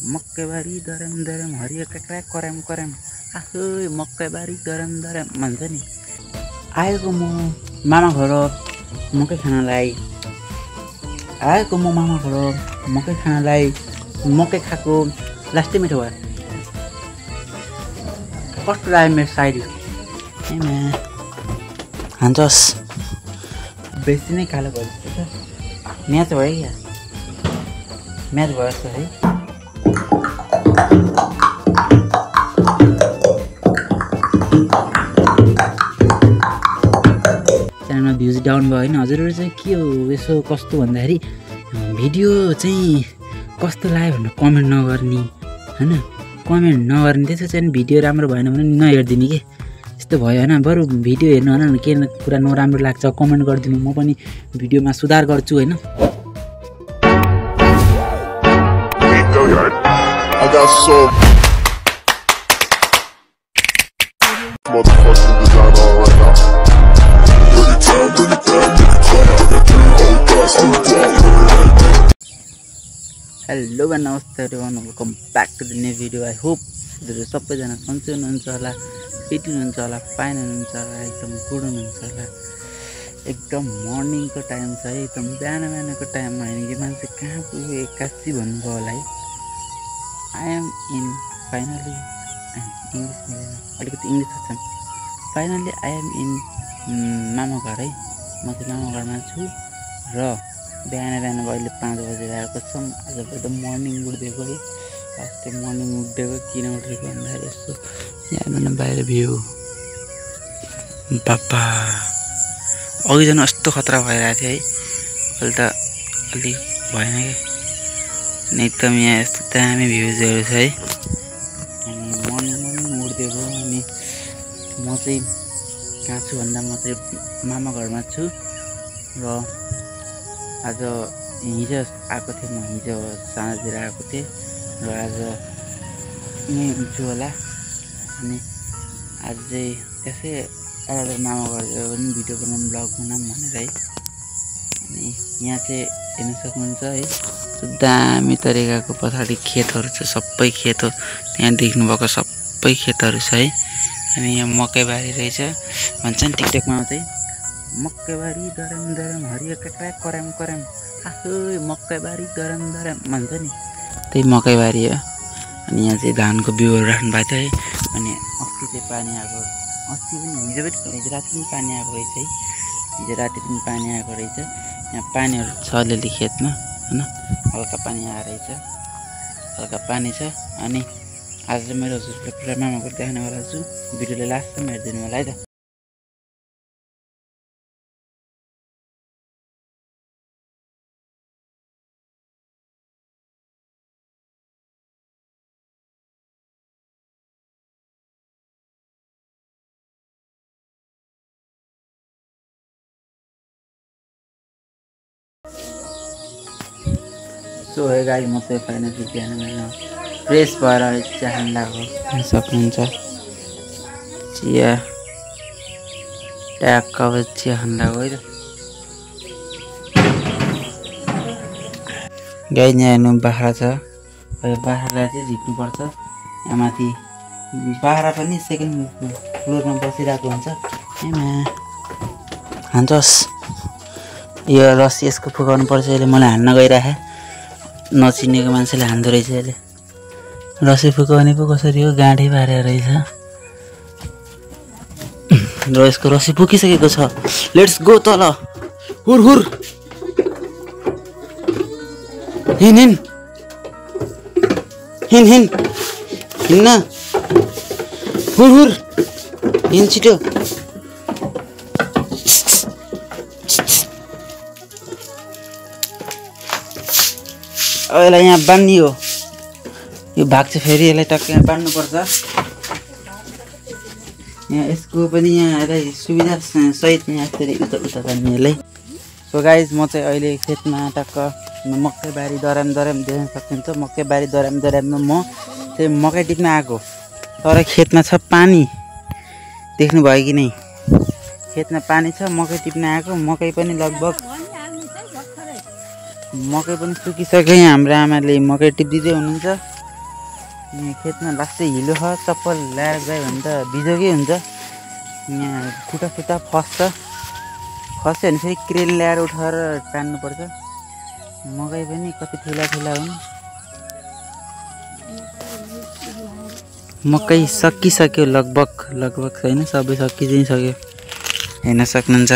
मकैबारी दरम दरम हरियो काक्रा करम करम आफै मकैबारी दरम दरम भन्छ नि। आएको म मामा घर मकै खानलाई, आएको म मामा घर मकै खानलाई, मकै खाएको लास्टै मिठो भयो। कस्तो लाग्यो मेरो साइडी हान्छस् बेसी नै कालो भयो जस्तो छ। म्याच भयो क्या, म्याच भयो जस्तो है। च्यानलमा भ्युज डाउन भयो होइन। हजुरहरू चाहिँ के हो यसो कस्तो भन्दाखेरि भिडियो चाहिँ कस्तो लाग्यो भनेर कमेन्ट नगर्ने होइन, कमेन्ट नगर्ने। त्यसो चाहिँ भिडियो राम्रो भएन भने नहेरिदिने के, यस्तो भयो होइन। बरु भिडियो हेर्नु होइन, के कुरा नराम्रो लाग्छ कमेन्ट गरिदिनु, म पनि भिडियोमा सुधार गर्छु होइन। हेलो नमस्ते everyone, welcome back to the new video. I hope हजुरहरू सबैजना सन्चै हुनुहुन्छ होला, फिट हुनुहुन्छ होला, फाइन हुनुहुन्छ होला, एकदम गुड हुनुहुन्छ होला। एकदम मर्निङको टाइम छ है, एकदम बिहान बिहानको टाइममा होइन कि मान्छे कहाँ पुग्यो एक्कासी भन्नुभयो होला है। I am in finally English मिलेन, अलिकति इङ्ग्लिस छ। फाइनली आई एम इन मामा घर है। म चाहिँ मामा घरमा छु र बिहान बिहान अहिले 5 बजेर आएको छौँ। आज त मर्निङ उठिदिएको है, फर्स्ट टाइम मर्निङ उठिदिएको। किन उठेको भन्दाखेरि यस्तो यहाँ बाहिर भ्यू बाबा अघि झन् यस्तो खतरा भइरहेको थियो है, अहिले त अलिक भएन क्या। अनि एकदम यहाँ यस्तो दामी भ्युजहरू छ है। अनि मर्निङ उठिदिएको। अनि म चाहिँ कहाँ छु भन्दा म चाहिँ मामा घरमा छु र आज हिजो आएको थिएँ, म हिजो साँझतिर आएको थिएँ र आज यहीँ हुन्छु होला। अनि आज चाहिँ त्यसै आज मामा घर पनि भिडियो बनाउनु ब्लग बनाऊँ भनेर है। अनि यहाँ चाहिँ हेर्न सक्नुहुन्छ है, दामी तरिकाको पछाडि खेतहरू छ, सबै खेत हो त्यहाँ देख्नुभएको सबै खेतहरू छ है। अनि यहाँ मकैबारी रहेछ, भन्छ नि टिकटकमा चाहिँ मकैबारी दरम दरम हरियो काक्रा करम करम आफै मकैबारी दरम दरम भन्छ नि, त्यही मकैबारी हो। अनि यहाँ चाहिँ धानको बिउहरू राख्नु भएको थियो है। अनि अस्ति चाहिँ पानी आएको, अस्ति पनि हिजो राति पनि पानी आएको रहेछ है, हिजो राति पनि पानी आएको रहेछ। यहाँ पानीहरू छ अलिअलि खेतमा होइन, हल्का पानी आएर रहेछ, हल्का पानी छ। अनि आज चाहिँ मेरो हजुरलाई पुरा मामा घर देखाउनेवाला छु, भिडियोले लास्टसम्म हेरिदिनु होला है त। सो है गाई, म चाहिँ फाइनली बिहान बिहान फ्रेस भएर चिया खान लाग्यो सक्नुहुन्छ। चिया ट्याक्क चिया खान लाग्यो है त। गाई यहाँ हेर्नु बाख्रा छ, बाख्रालाई चाहिँ झिक्नुपर्छ। यहाँ माथि बाख्रा पनि सेकेन्ड फ्लोरमा बसिरहेको हुन्छ। हान्छस् यो रस्सी यसको फुकाउनु पर्छ। यसले मलाई हान्न गइराखे, नचिनेको मान्छेले हान्दो रहेछ यसले। रस्सी फुकाउने पो कसरी हो, गाँठै पारेर रहेछ र यसको रस्सी फुकिसकेको छ। लेट्स गो तल, हुर हुर हिँड हिँड हिँड हिँड हिँड्न, हुर हुर हिँड छिटो। यसलाई यहाँ बाँध्ने हो, यो भाग चाहिँ फेरि यसलाई टक्क यहाँ बाँध्नुपर्छ। यहाँ यसको पनि यहाँ यसलाई सुविधा सहित यहाँ यसरी उता उता बाँध्ने यसलाई। सो गाइज, म चाहिँ अहिले खेतमा टक्क मकैबारी दराम दराम देख्न सक्नुहुन्छ। मकैबारी दराम दराममा म चाहिँ मकै टिप्न आएको, तर खेतमा छ पानी, देख्नुभयो कि नै, खेतमा पानी छ। मकै टिप्न आएको, मकै पनि लगभग मकै पनि सुकिसक्यो। हाम्रो आमाले मकै टिप्दिँदै हुनुहुन्छ। यहाँ खेतमा लास्टै हिलो छ, चप्पल ल्याएर गयो भने त बिजोकै हुन्छ। यहाँ खुट्टा फस्यो भने फेरि क्रेन ल्याएर उठाएर तान्नुपर्छ। मकै पनि कति ठुला हुन्। मकै सकिसक्यो लगभग छैन, सबै सकिसक्यो। हेर्न सक्नुहुन्छ।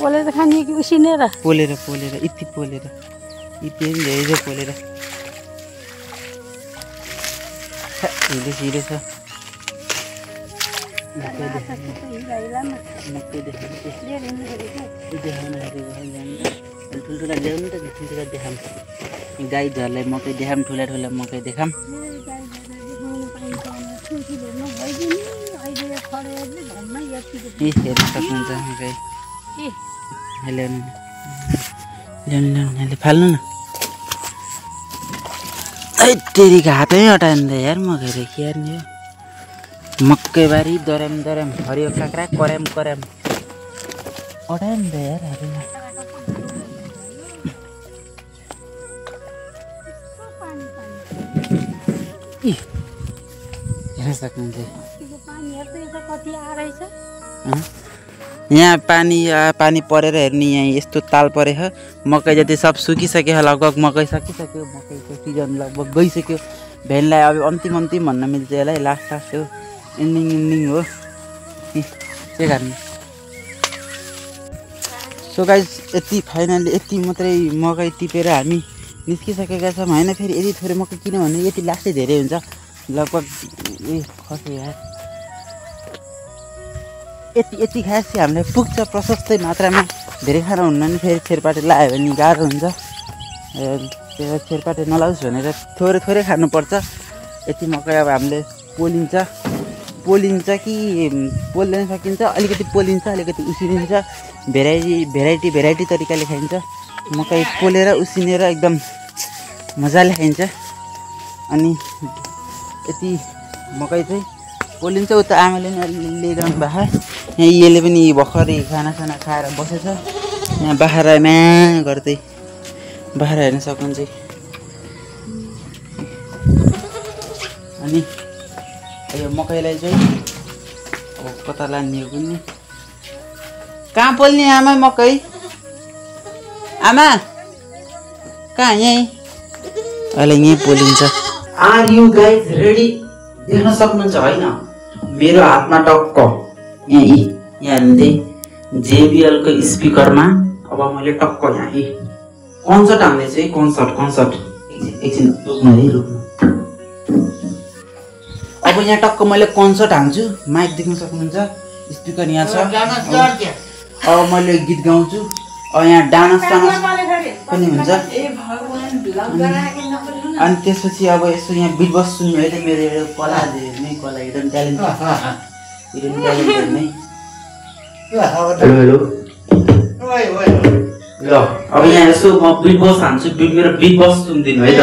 पोलेर खाने कि उसिनेर? पोलेर यति पोलेर धेरै पोलेर हिलो छ। ठुल्ठुला ल्याउनु त ठुल्ठुला देखाम, गाई झरलाई मकै देखाम, ठुला मकै देखाम। हेर्न सक्नुहुन्छ गाई ल्याउनु फाल्नु न। तेरिको हातै हटाइन्छ यार मकै रे, के यार नि मकैबारी दराम हरियो काँक्रा कराम हटायो नि त यार हातैमा। हेर्न सक्नुहुन्छ यहाँ पानी परेर हेर्ने, यहाँ यस्तो ताल परेछ। मकै जति सब सुकिसक्यो लगभग, मकै सकिसक्यो, मकैको सिजन लगभग गइसक्यो। भेनलाई अब अन्तिम भन्न मिल्छ यसलाई, लास्ट हो, एन्डिङ हो। के गर्ने। सो गाइस यति फाइनली यति मात्रै मकै टिपेर हामी निस्किसकेका छौँ होइन। फेरि यति थोरै मकै किनभने यति लास्टै धेरै हुन्छ लगभग। खस्यो यार, यति खाएपछि हामीलाई पुग्छ प्रशस्तै मात्रामा। धेरै खाना हुन्न नि, फेरि छेरपाटे लायो भने गाह्रो हुन्छ। त्यो छेरपाटे नलाओस् भनेर थोरै खानुपर्छ। यति मकै अब हामीले पोलिन्छ कि पोल्दैन सकिन्छ, अलिकति पोलिन्छ, अलिकति उसिनिन्छ। भेराइटी तरिकाले खाइन्छ। मकै पोलेर उसिनेर एकदम मजाले खाइन्छ। अनि यति मकै चाहिँ पोलिन्छ। उता आमाले पनि लिइरहनु भएको, यहाँ यसले पनि भर्खरै खानासाना खाएर बसेछ। यहाँ बाख्रा म्या गर्दै बाख्रा हेर्न सक्नुहुन्छ। अनि यो मकैलाई चाहिँ अब कता लाने हो कुनै, कहाँ पोल्ने आमा मकै? आमा कहाँ? यहीँ अहिले यहीँ पोलिन्छ। Are you guys ready? देख्न सक्नुहुन्छ होइन मेरो हातमा टक्क यहाँ JBL को स्पिकरमा। अब मैले टक्क यहाँ कन्सर्ट हाल्दैछु है, कन्सर्ट एकछिन रुक्नु है, रुक्नु। अब यहाँ टक्क मैले कन्सर्ट हाल्छु। माइक देख्न सक्नुहुन्छ, स्पिकर यहाँ छ। अब मैले गीत गाउँछु। अब यहाँ डान्स पनि हुन्छ। अनि त्यसपछि अब यसो यहाँ बिट बक्स सुन्नु है, मेरो कला हिडन ट्यालेन्ट नै। हेलो ल अब यहाँ यसो म बिट बक्स हान्छु, मेरो बिट बक्स सुनिदिनु है त।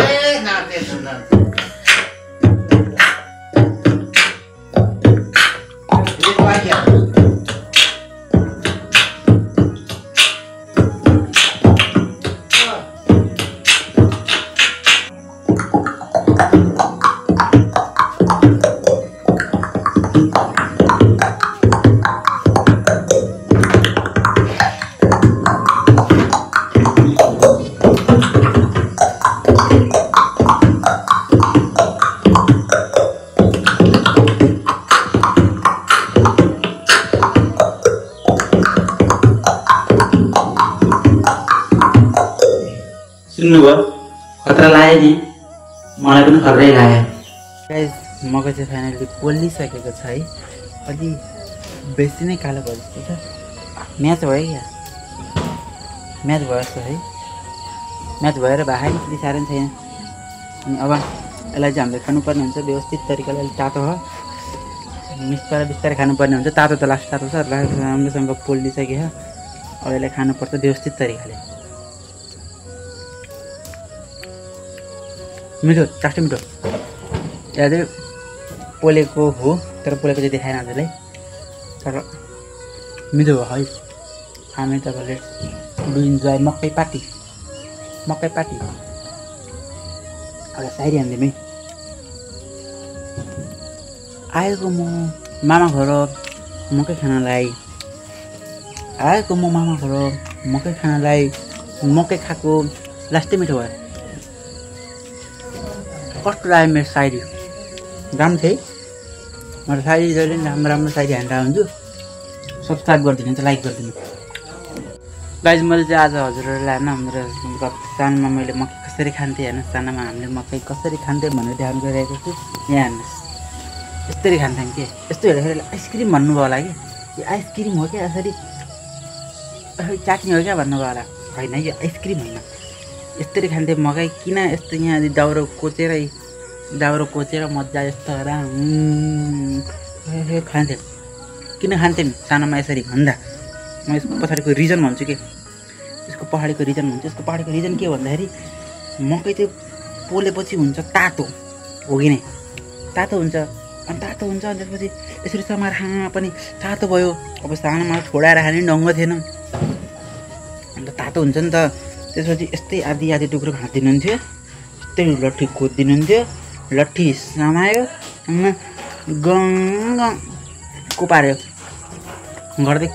सुन्नुभयो, खतरा लाग्यो नि, मलाई पनि खतरै लाग्यो। गाइस मकै चाहिँ फाइनली पोलिसकेको छ है। अलि बेसी नै कालो भयो जस्तो छ। म्याच भयो क्या, म्याच भयो जस्तो है। म्याच भएर भाइ त्यति साह्रै छैन। अनि अब यसलाई चाहिँ हामीले खानुपर्ने हुन्छ व्यवस्थित तरिकाले। अलिक तातो हो, बिस्तारै खानुपर्ने हुन्छ। तातो त लास्ट तातो छ, राम्रोसँग पोलिसक्यो। अब यसलाई खानुपर्छ व्यवस्थित तरिकाले। मिठो, चास्टो मिठो। यहाँ चाहिँ पोलेको हो, तर पोलेको चाहिँ देखाएन हजुरलाई। तर मिठो भयो है हामी तपाईँले डु इन्जोय मकै पार्टी एउटा साइरी हान्दिउँ है आएको म मामा घर मकै खानलाई मकै खाएको लास्टै मिठो भयो कस्तो लाग्यो मेरो साइरी राम्रो थियो है मेरो साइरी जहिले पनि राम्रो साइरी हानेर हुन्छु सब्सक्राइब गरिदिनु त लाइक गरिदिनु गाइज मैले चाहिँ आज हजुरहरूलाई होइन हाम्रो सानोमा मैले मकै कसरी खान्थेँ होइन सानोमा हामीले मकै कसरी खान्थ्यौँ भनेर ध्यान गरिरहेको छु यहाँ हेर्नुहोस् यसरी खान्थ्यौँ के यस्तो हेर्दाखेरि आइसक्रिम भन्नुभयो होला कि यो आइसक्रिम हो क्या यसरी चाट्नी हो क्या भन्नुभयो होला होइन यो आइसक्रिम होइन यसरी खान्थ्यौँ मकै किन यस्तो यहाँ दाउरो कोचेर मजा यस्तो खान्थ्यौँ किन खान्थ्यौँ सानोमा यसरी भन्दा म यसको पछाडिको रिजन भन्छु के यसको पछाडिको रिजन के भन्दाखेरि मकै चाहिँ पोलेपछि हुन्छ तातो हो कि नै तातो हुन्छ अनि त्यसपछि यसरी समाएर खाना पनि तातो भयो अब सानोमा छोडाएर खाने ढङ्ग थिएन अन्त तातो हुन्छ नि त त्यसपछि यस्तै आधी टुक्रो भाँचिदिनुहुन्थ्यो यस्तै लट्ठी खोजिदिनुहुन्थ्यो लट्ठी समायो कोपार्यो गर्दै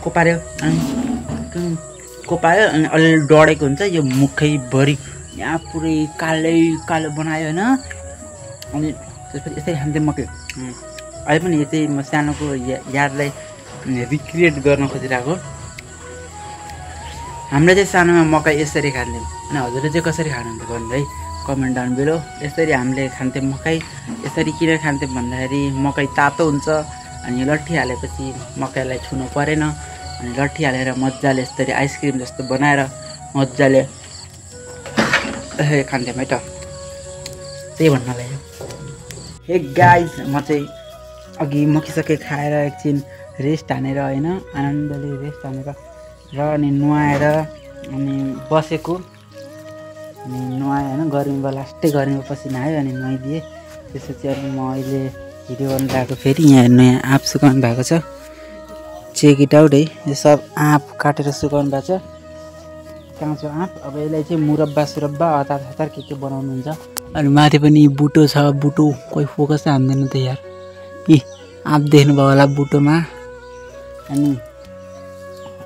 कोपार्यो अनि अलि डढेको हुन्छ यो मुखैभरि यहाँ पुरै कालो बनायो होइन अनि त्यसपछि यसरी खान्थ्यौँ मकै अहिले पनि यो चाहिँ म सानोको यादलाई रिक्रिएट गर्न खोजिरहेको हामीले चाहिँ सानोमा मकै यसरी खान्थ्यौँ अनि हजुरले चाहिँ कसरी खानुहुन्थ्यो भन्नु है कमेन्ट डाउन बिलो यसरी हामीले खान्थ्यौँ मकै यसरी किन खान्थ्यौँ भन्दाखेरि मकै तातो हुन्छ अनि लट्ठी हालेपछि मकैलाई छुनु परेन अनि लट्ठी हालेर मजाले यसरी आइसक्रिम जस्तो बनाएर मजाले खान्थ्यौँ है त त्यही भन्नलाई हे गाइज म चाहिँ अघि मकिसके खाएर एकछिन रेस्ट हानेर होइन आनन्दले रेस्ट हानेर र अनि नुहाएर अनि बसेको अनि नुहाएँ होइन गर्मीमा लास्टै गर्मीमा पसिना आयो अनि नुहाइदिएँ त्यसपछि अनि म अहिले भिडियो गर्नु भएको फेरि यहाँ नयाँ आँप सुकाउनु भएको छ चेक इट आउट है यो सब आँप काटेर सुकाउनु भएको छ काँचो आँप अब यसलाई चाहिँ मुरब्बा हतार के बनाउनुहुन्छ अनि माथि पनि बुटो छ बुटो कोही फोकस हान्दैन त यार यी आँप देख्नुभयो होला बुटोमा अनि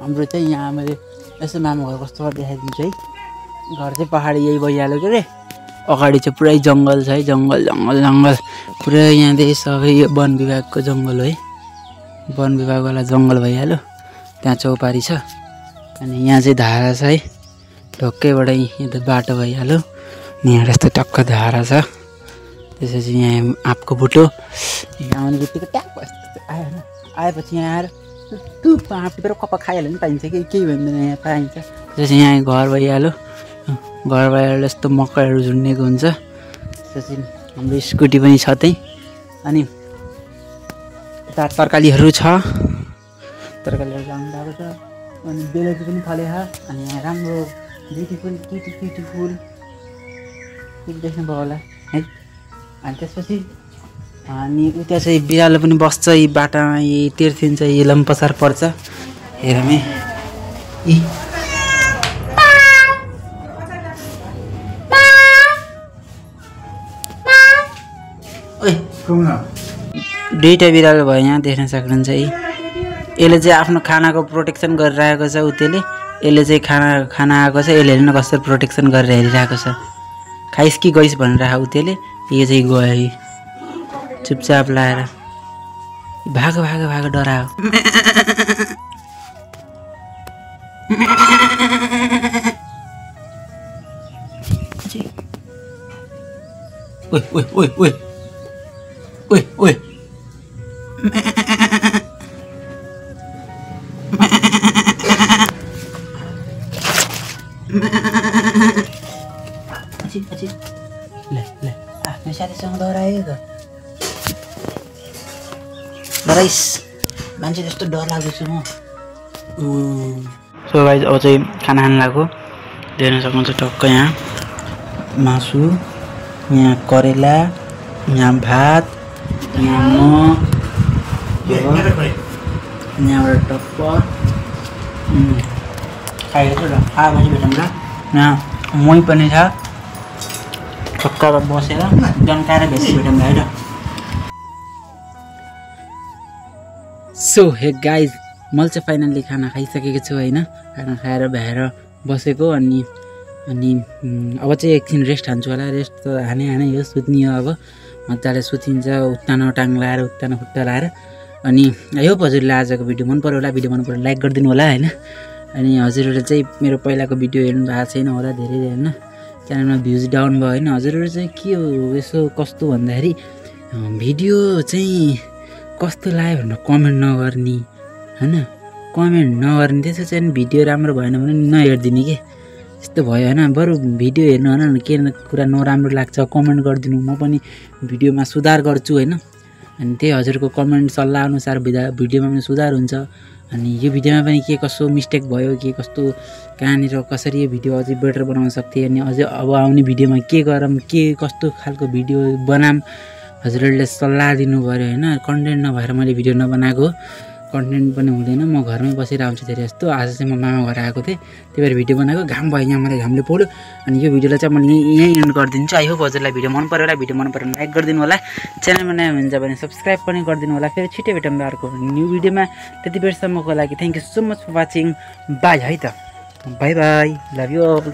हाम्रो चाहिँ यहाँ मैले यसो मामा घर कस्तो देखाइदिन्छु है घर चाहिँ पहाडी यही भइहाल्यो के अरे अगाडि चाहिँ पुरै जङ्गल छ है जङ्गल पुरै यहाँदेखि सबै यो वन विभागको जङ्गल हो है वन विभागवाला जङ्गल भइहाल्यो त्यहाँ चौपारी छ अनि यहाँ चाहिँ धारा छ है ढोक्कैबाट यहाँ त बाटो भइहाल्यो अनि यहाँ यस्तो टक्क धारा छ त्यसपछि यहाँ आँपको बुटो यहाँ आउने बित्तिकै ट्याक्क आयो आएपछि यहाँ आएर टुप्प आँप टिपेर कप्पा खाइहाल्यो नि पाइन्छ कि केही भन्दैन यहाँ पाइन्छ त्यसपछि यहाँ घर भइहाल्यो यस्तो मकैहरू झुन्डेको हुन्छ त्यसपछि हाम्रो स्कुटी पनि छ त्यहीँ अनि यता तरकारीहरू छ तरकारीहरू लाउनु भएको छ अनि बेलुकी पनि फलेछ अनि यहाँ राम्रो ब्युटिफुल क्युटी देख्नुभयो होला है अनि त्यसपछि अनि उता चाहिँ बिरालो पनि बस्छ यी बाटामा यी तेर्सिन्छ यी लम्पसार पर्छ हेरमे यी दुईवटा बिरालो भयो यहाँ देख्न सक्नुहुन्छ है यसले चाहिँ आफ्नो खानाको प्रोटेक्सन गरिरहेको छ उतेले यसले चाहिँ खाना आएको छ यसले हेर्नु कसरी प्रोटेक्सन गरेर हेरिरहेको छ खाइस् कि गइस् भनिरहेको उतेले यो चाहिँ गयो चुपचाप लाएर भागो डरायो ओइ ले आफ्नो साथीसँग डरायो त डराइस मान्छे जस्तो डर लाग्दैछु म सो गाइज अब चाहिँ खाना खान लाग्यो देख्न सक्नुहुन्छ टक्क यहाँ मासु यहाँ करेला यहाँ भात यहाँ यहाँबाट टप्प खाइरहेको ल खाएपछि भेटौँ ल। यहाँ मही पनि छ छक्का बसेर जन्काएर भेटौँ है ल। सो हे गाइज मैले चाहिँ फाइनल्ली खाना खाइसकेको छु होइन। खाना खाएर भ्याएर बसेको अनि अब चाहिँ एकछिन रेस्ट हान्छु होला। रेस्ट त हाने हो सुत्ने हो अब मजाले सुतिन्छ उत्तानो टाङ लाएर उत्तानो खुट्टा लाएर। अनि आई होप हजुरले आजको भिडियो मन पर्यो होला। भिडियो मन पर्यो लाइक गरिदिनु होला होइन। अनि हजुरहरूले चाहिँ मेरो पहिलाको भिडियो हेर्नु भएको छैन होला धेरै होइन। च्यानलमा भ्युज डाउन भयो होइन। हजुरहरू चाहिँ के हो यसो कस्तो भन्दाखेरि भिडियो चाहिँ कस्तो लाग्यो भनेर कमेन्ट नगर्ने होइन। कमेन्ट नगर्ने त्यसो चाहिँ भिडियो राम्रो भएन भने नहेरिदिने के यस्तो भयो होइन। बरु भिडियो हेर्नु होइन के कुरा नराम्रो लाग्छ कमेन्ट गरिदिनु म पनि भिडियोमा सुधार गर्छु होइन। अनि त्यही हजुरको कमेन्ट सल्लाह अनुसार भिडियोमा पनि सुधार हुन्छ। अनि यो भिडियोमा पनि के कसो मिस्टेक भयो के कस्तो कहाँनिर कसरी यो भिडियो अझै बेटर बनाउन सक्थेँ अनि अझै अब आउने भिडियोमा के गरौँ के कस्तो खालको भिडियो बनाऊँ हजुरहरूले सल्लाह दिनु पऱ्यो होइन। कन्टेन्ट नभएर मैले भिडियो नबनाएको कन्टेन्ट पनि हुँदैन। म घरमै बसेर आउँछु धेरै जस्तो। आज चाहिँ म मामा घर आएको थिएँ त्यही भएर भिडियो बनाएको। घाम भयो यहाँ मलाई घामले पोल्यो। अनि यो भिडियोलाई चाहिँ मैले यहीँ एन्ड गरिदिन्छु। आई होप हजुरलाई भिडियो मन पर्यो होला। भिडियो मन पर्यो भने लाइक गरिदिनु होला। च्यानलमा नयाँ हुन्छ भने सब्सक्राइब पनि गरिदिनु होला। फेरि छिटै भेटौँ अर्को न्यू भिडियोमा। त्यति बेरसम्मको लागि thank you so much for watching. Bye है त bye bye love you all.